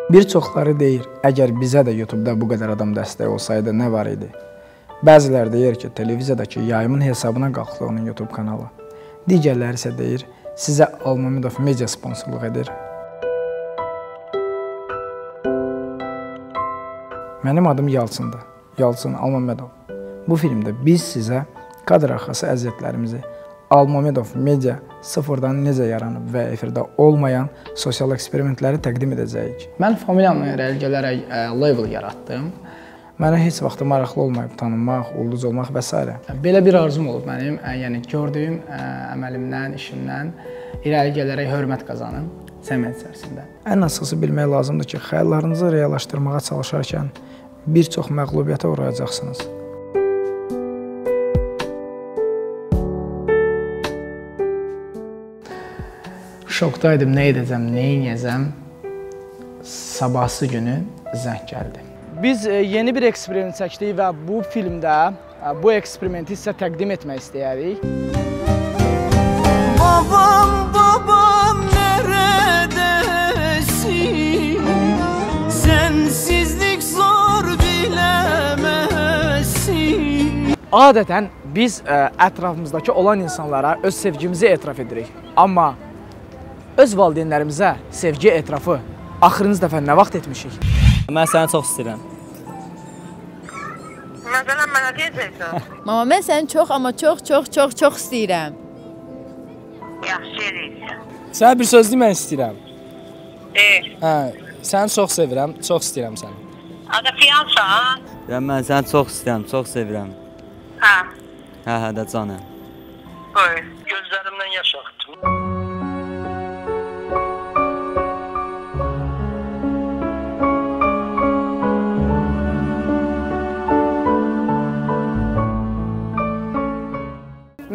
Bir çoxları deyir, əgər bizə də YouTube-da bu qədər adam dəstək olsaydı, nə var idi? Bəziləri deyir ki, televiziyadakı yayımın hesabına qalxdı onun YouTube kanalı. Digərləri isə deyir, sizə Almamedov Media sponsorluq edir. Mənim adım Yalçındır, Yalçın Almamedov. Bu filmdə biz sizə kadr arxası əziyyətlərimizi, Almamedov Media sıfırdan necə yaranıb və efirdə olmayan sosial eksperimentləri təqdim edəcəyik. Mən familiyamla irəli gələrək label yaratdım. Mənə heç vaxt maraqlı olmayıb tanınmaq, ulduz olmaq və s. Belə bir arzum olub mənim, yəni gördüyüm əməlimdən, işimdən irəli gələrək hörmət qazanım cəmiyyət içərisində. Ən əsası bilmək lazımdır ki, xəyallarınızı reallaşdırmağa çalışarkən bir çox məğlubiyyətə uğrayacaqsınız. Şokdaydım, nə edəcəm, nə edəcəm. Sabahsı günü zəng gəldi. Biz yeni bir eksperiment çəkdik və bu filmdə bu eksperimenti sizə təqdim etmək istəyirik. Babam, babam neredesin? Sensizlik zor biləməsin. Adətən biz ətrafımızdakı olan insanlara öz sevgimizi etiraf edirik. Amma öz valideynlərimizə sevgi etirafı axırıncı dəfə nə vaxt etmişik? Mən səni çox istəyirəm. Məsələn, mənə deyəcəksən? Mama, mən səni çox, amma çox istəyirəm. Yaxşı eləyirsən. Sənə bir söz demək istəyirəm. Səni çox sevirəm, çox istəyirəm səni. Adı fiyansan? Mən səni çox istəyirəm, çox sevirəm. Hə. Hə, də canım. Qoy, gözlərimdən yaş axıtdım.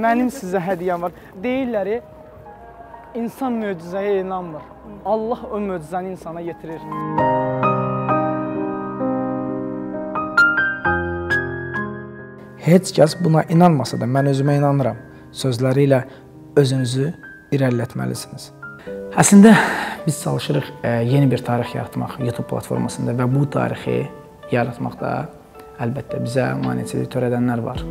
Mənim sizə hədiyyəm var. Deyirləri, insan möcüzəyə inanmır. Allah o möcüzəni insana yetirir. Heç kəs buna inanmasa da mən özümə inanıram. Sözləri ilə özünüzü irəlilətməlisiniz. Əslində, biz çalışırıq yeni bir tarix yaratmaq YouTube platformasında və bu tarixi yaratmaqda əlbəttə bizə maneçilik törədənlər var.